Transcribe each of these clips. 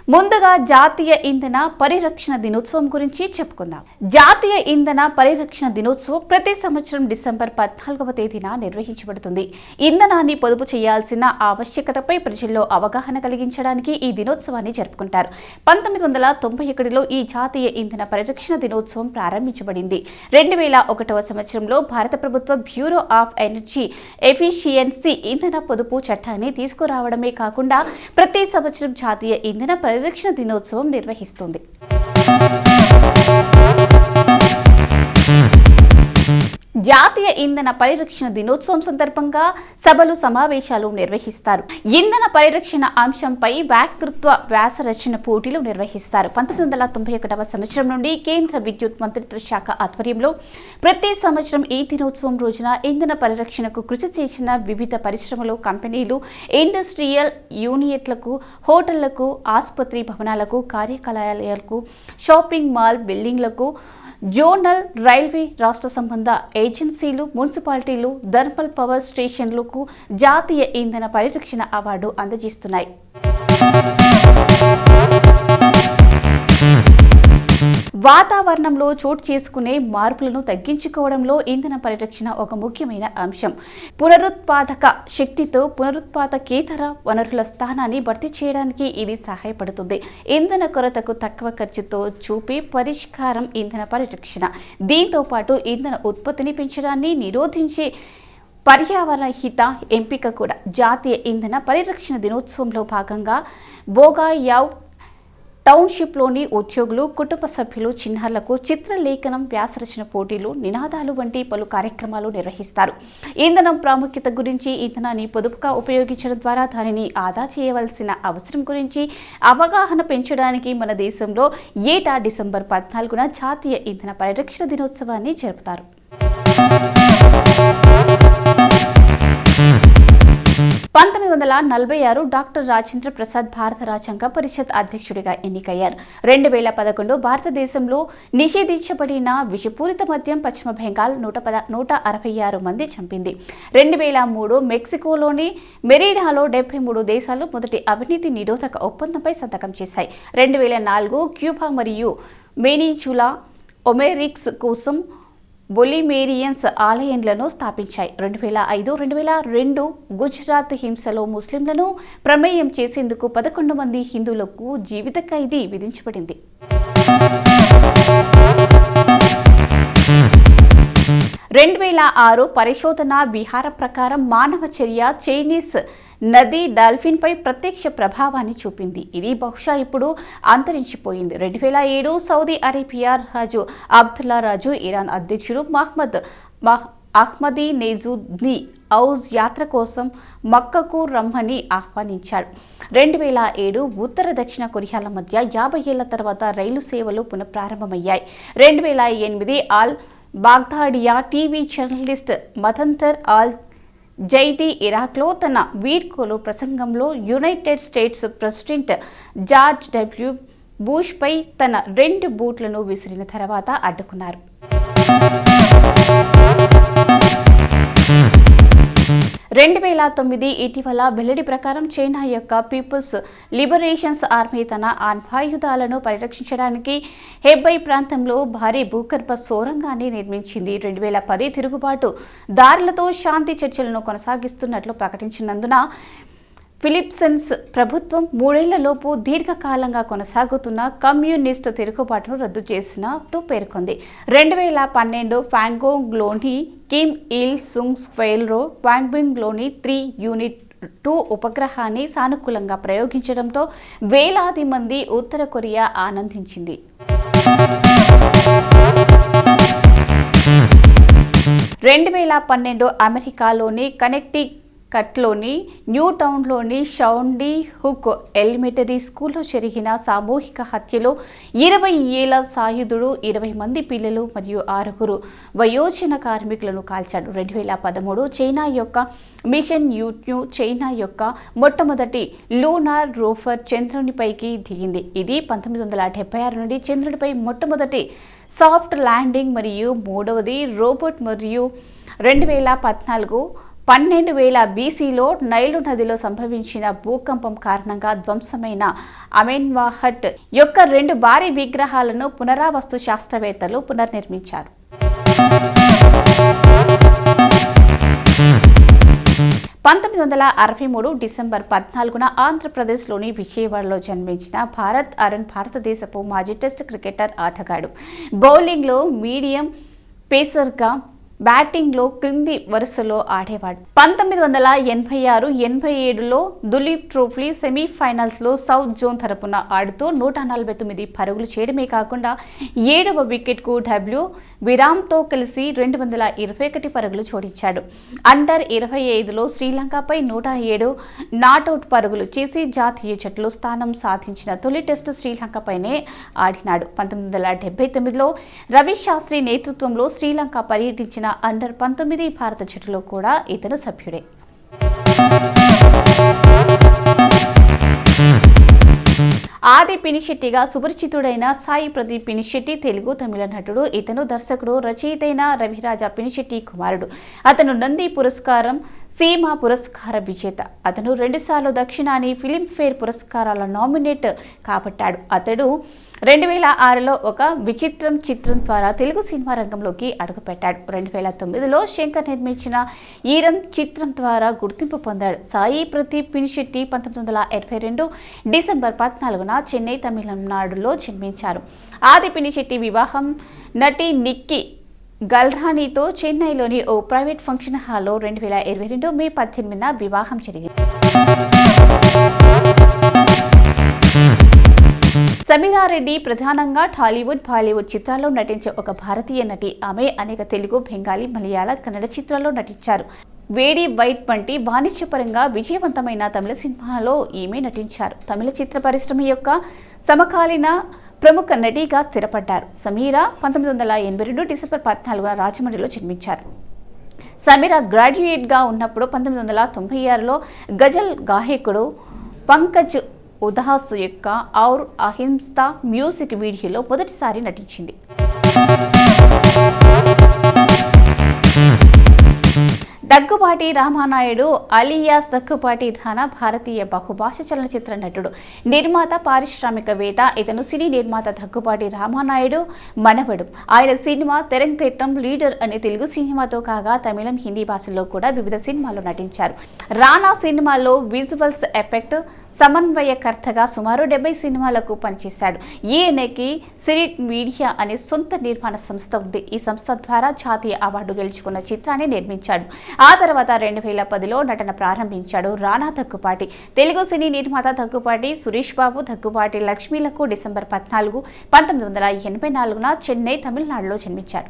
ముందుగా జాతీయ ఇంధన పరిరక్షణ దినోత్సవం గురించి చెప్పుకుందాం. జాతీయ ఇంధన పరిరక్షణ దినోత్సవం ప్రతి సంవత్సరం డిసెంబర్ 14వ తేదీన నిర్వహించబడుతుంది. ఇంధనాన్ని పొదుపు చేయాల్సిన ఆవశ్యకతపై ప్రజల్లో అవగాహన కలిగించడానికి ఈ దినోత్సవాన్ని జరుపుకుంటారు. 1991లో ఈ జాతీయ ఇంధన పరిరక్షణ దినోత్సవం ప్రారంభించబడింది. 2001వ సంవత్సరంలో భారత ప్రభుత్వ బ్యూరో ఆఫ్ ఎనర్జీ ఎఫిషియన్సీ ఇంధన పొదుపు చట్టాన్ని తీసుకురావడమే కాకుండా ప్రతి సంవత్సరం జాతీయ ఇంధన పరిరక్షణ దినోత్సవం నిర్వహిస్తుంది. జాతీయ ఇంధన పరిరక్షణ దినోత్సవం సందర్భంగా సభలు సమావేశాలు నిర్వహిస్తారు. ఇంధన పరిరక్షణ అంశంపై వక్తృత్వ వ్యాసరచన పోటీలు నిర్వహిస్తారు. 1991వ సంవత్సరం నుండి కేంద్ర విద్యుత్ మంత్రిత్వ శాఖ ఆధ్వర్యంలో ప్రతి సంవత్సరం ఈ దినోత్సవం రోజున ఇంధన పరిరక్షణకు కృషి చేసిన వివిధ పరిశ్రమలు, కంపెనీలు, ఇండస్ట్రియల్ యూనిట్లకు, హోటళ్లకు, ఆసుపత్రి భవనాలకు, కార్యాలయాలకు, షాపింగ్ మాల్ బిల్డింగ్లకు, జోనల్ రైల్వే, రాష్ట్ర సంబంధ ఏజెన్సీలు, మున్సిపాలిటీలు, థర్మల్ పవర్ స్టేషన్లకు జాతీయ ఇంధన పరిరక్షణ అవార్డు అందజేస్తున్నాయి. వాతావరణంలో చోటు చేసుకునే మార్పులను తగ్గించుకోవడంలో ఇంధన పరిరక్షణ ఒక ముఖ్యమైన అంశం. పునరుత్పాదక శక్తితో పునరుత్పాదకేతర వనరుల స్థానాన్ని భర్తీ చేయడానికి ఇది సహాయపడుతుంది. ఇంధన కొరతకు తక్కువ ఖర్చుతో చూపే పరిష్కారం ఇంధన పరిరక్షణ. దీంతో పాటు ఇంధన ఉత్పత్తిని పెంచడాన్ని నిరోధించే పర్యావరణ హిత ఎంపిక కూడా. జాతీయ ఇంధన పరిరక్షణ దినోత్సవంలో భాగంగా బోగాయావ్ టౌన్షిప్లోని ఉద్యోగులు, కుటుంబ సభ్యులు చిన్నారులకు చిత్రలేఖనం, వ్యాసరచన పోటీలు, నినాదాలు వంటి పలు కార్యక్రమాలు నిర్వహిస్తారు. ఇంధనం ప్రాముఖ్యత గురించి, ఇంధనాన్ని పొదుపుగా ఉపయోగించడం ద్వారా దానిని ఆదా చేయవలసిన అవసరం గురించి అవగాహన పెంచడానికి మన దేశంలో ఏటా డిసెంబర్ 14న జాతీయ ఇంధన పరిరక్షణ దినోత్సవాన్ని జరుపుతారు. 1946 డాక్టర్ రాజేంద్ర ప్రసాద్ భారత రాజ్యాంగ పరిషత్ అధ్యక్షుడిగా ఎన్నికయ్యారు. 2011 భారతదేశంలో నిషేధించబడిన విషపూరిత మద్యం పశ్చిమ బెంగాల్ 166 మంది చంపింది. 2003 మెక్సికోలోని మెరీడాలో 73 దేశాలు మొదటి అవినీతి నిరోధక ఒప్పందంపై సంతకం చేశాయి. 2004 క్యూబా మరియు వెనిజులా ఒమెరిక్స్ కోసం బొలిమేరియన్స్ ఆలయాలను స్థాపించాయి. 2005-2002 గుజరాత్ హింసలో ముస్లింలను ప్రమేయం చేసేందుకు 11 మంది హిందువులకు జీవిత ఖైదీ విధించబడింది. 2006 పరిశోధన విహార ప్రకారం మానవ చర్య చైనీస్ నది డాల్ఫిన్పై ప్రత్యక్ష ప్రభావాన్ని చూపింది. ఇది బహుశా ఇప్పుడు అంతరించిపోయింది. 2007 సౌదీ అరేబియా రాజు అబ్దుల్లా రాజు ఇరాన్ అధ్యక్షుడు మహమ్మద్ అహ్మదీనెజాద్ని ఔజ్ యాత్ర కోసం మక్కకు రమ్మని ఆహ్వానించాడు. 2007 ఉత్తర దక్షిణ కొరియాల మధ్య 50 ఏళ్ల తర్వాత రైలు సేవలు పునఃప్రారంభమయ్యాయి. 2008 Al Baghdadia TV journalist Muntadhar al Zaidi ఇరాక్లో తన వీడ్కోలు ప్రసంగంలో United States President George W బుష్పై తన 2 బూట్లను విసిరిన తర్వాత అడ్డుకున్నారు. 2009 ఇటీవల వెల్లడి ప్రకారం చైనా యొక్క పీపుల్స్ లిబరేషన్స్ ఆర్మీ తన ఆయుధాలను పరిరక్షించడానికి హెబై ప్రాంతంలో భారీ భూగర్భ సొరంగాన్ని నిర్మించింది. 2010 తిరుగుబాటు దారులతో శాంతి చర్చలను కొనసాగిస్తున్నట్లు ప్రకటించినందున ఫిలిప్పీన్స్ ప్రభుత్వం 3 ఏళ్లలోపు దీర్ఘకాలంగా కొనసాగుతున్న కమ్యూనిస్ట్ తిరుగుబాటును రద్దు చేసినట్టు పేర్కొంది. 2012 ఫ్యాంగోంగ్లోని కిమ్ ఇల్ సుంగ్ స్క్వేర్లో ఫ్యాంగ్బింగ్లోని 3 యూనిట్ 2 ఉపగ్రహాన్ని సానుకూలంగా ప్రయోగించడంతో వేలాది మంది ఉత్తర కొరియా ఆనందించింది. 2012 అమెరికాలోని కట్లోని న్యూ టౌన్లోని షౌండీ హుక్ ఎలిమెంటరీ స్కూల్లో జరిగిన సామూహిక హత్యలో 20 ఏళ్ల సాయుధుడు 20 మంది పిల్లలు మరియు 6 వయోజన కార్మికులను కాల్చాడు. 2013 చైనా యొక్క మిషన్ యూట్యూ చైనా యొక్క మొట్టమొదటి లూనార్ రోవర్ చంద్రునిపైకి దిగింది. ఇది 1976 నుండి చంద్రుడిపై మొట్టమొదటి సాఫ్ట్ ల్యాండింగ్ మరియు మూడవది రోబోట్ మరియు 2014 12,000 బీసీలో నైలు నదిలో సంభవించిన భూకంపం కారణంగా ధ్వంసమైన అమెన్వాహట్ యొక్క 2 భారీ విగ్రహాలను పునరావస్తు శాస్త్రవేత్తలు పునర్నిర్మించారు. 1963 డిసెంబర్ 14న ఆంధ్రప్రదేశ్లోని విజయవాడలో జన్మించిన భారత్ అరుణ్ భారతదేశపు మాజీ టెస్ట్ క్రికెటర్ ఆటగాడు. బౌలింగ్లో మీడియం పేసర్గా, బ్యాటింగ్లో క్రింది వరుసలో ఆడేవాడు. 1986-87లో దులీప్ ట్రోఫీ సెమీఫైనల్స్లో సౌత్ జోన్ తరపున ఆడుతూ 149 పరుగులు చేయడమే కాకుండా 7వ వికెట్కు డబ్ల్యూ విరామ్తో కలిసి 221 పరుగులు జోడించాడు. అండర్ 25లో శ్రీలంకపై 107 నాటౌట్ పరుగులు చేసి జాతీయ జట్టులో స్థానం సాధించిన తొలి టెస్టు శ్రీలంకపైనే ఆడినాడు. 1979లో రవి శాస్త్రి నేతృత్వంలో శ్రీలంక పర్యటించిన అండర్ 19 భారత జట్టులో కూడా ఇతను సభ్యుడే. ఆది పినిశెట్టిగా సుపరిచితుడైన సాయి ప్రదీప్ పినిశెట్టి తెలుగు, తమిళ నటుడు. ఇతను దర్శకుడు, రచయితైన రవిరాజ పినిశెట్టి కుమారుడు. అతను నంది పురస్కారం, సీమా పురస్కార విజేత. అతను 2 సార్లు దక్షిణాని ఫిలింఫేర్ పురస్కారాల నామినేట్ కాబట్టాడు. అతడు 2006లో ఒక విచిత్రం చిత్రం ద్వారా తెలుగు సినిమా రంగంలోకి అడుగుపెట్టాడు. 2009లో శంకర్ నిర్మించిన ఈరం చిత్రం ద్వారా గుర్తింపు పొందాడు. సాయి ప్రదీప్ పినిశెట్టి 1982 డిసెంబర్ 14న చెన్నై, తమిళనాడులో జన్మించారు. ఆది పినిశెట్టి వివాహం నటి నిక్కీ గల్రానీతో చెన్నైలోని ఓ ప్రైవేట్ ఫంక్షన్ హాల్లో 2022 మే 18న వివాహం జరిగింది. సమీరారెడ్డి ప్రధానంగా టాలీవుడ్, బాలీవుడ్ చిత్రాల్లో నటించే ఒక భారతీయ నటి. ఆమె అనేక తెలుగు, బెంగాలీ, మలయాళ, కన్నడ చిత్రాల్లో నటించారు. వేడి వైట్ వంటి వాణిజ్యపరంగా విజయవంతమైన తమిళ సినిమాలో ఈమె నటించారు. తమిళ చిత్ర పరిశ్రమ యొక్క సమకాలీన ప్రముఖ నటిగా స్థిరపడ్డారు. సమీరా 1982 డిసెంబర్ 14న రాజమండ్రిలో జన్మించారు. సమీరా గ్రాడ్యుయేట్గా ఉన్నప్పుడు 1996లో గజల్ గాయకుడు పంకజ్ ఉదాస్ యొక్క ఔర్ అహింసా మ్యూజిక్ వీడియోలో మొదటిసారి నటించింది. దగ్గుబాటి రామానాయుడు అలియాస్ దగ్గుబాటి రానా భారతీయ బహుభాష చలనచిత్ర నటుడు, నిర్మాత, పారిశ్రామికవేత్త. ఇతను సినీ నిర్మాత దగ్గుబాటి రామానాయుడు మనవడు. ఆయన సినిమా తెరంగేట్రం లీడర్ అనే తెలుగు సినిమాతో కాగా తమిళం, హిందీ భాషల్లో కూడా వివిధ సినిమాల్లో నటించారు. రానా సినిమాల్లో విజువల్స్ ఎఫెక్ట్ సమన్వయకర్తగా సుమారు 70 సినిమాలకు పనిచేశాడు. ఈయనకి సిరిట్ మీడియా అనే సొంత నిర్మాణ సంస్థ ఉంది. ఈ సంస్థ ద్వారా జాతీయ అవార్డు గెలుచుకున్న చిత్రాన్ని నిర్మించాడు. ఆ తర్వాత 2010లో నటన ప్రారంభించాడు రానా దగ్గుబాటి. తెలుగు సినీ నిర్మాత దగ్గుబాటి సురేష్ బాబు, దగ్గుబాటి లక్ష్మీలకు డిసెంబర్ 14, 1984న చెన్నై, తమిళనాడులో జన్మించారు.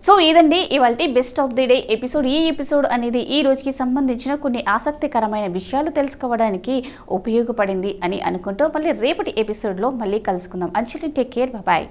సో ఇదండి ఇవాల్టి best of the day episode. ఈ ఎపిసోడ్ అనేది ఈ రోజుకి సంబంధించిన కొన్ని ఆసక్తికరమైన విషయాలు తెలుసుకోవడానికి ఉపయోగపడింది అని అనుకుంటూ మళ్ళీ రేపటి ఎపిసోడ్లో మళ్ళీ కలుసుకుందాం. అంచలి టేక్ కేర్, బాయ్.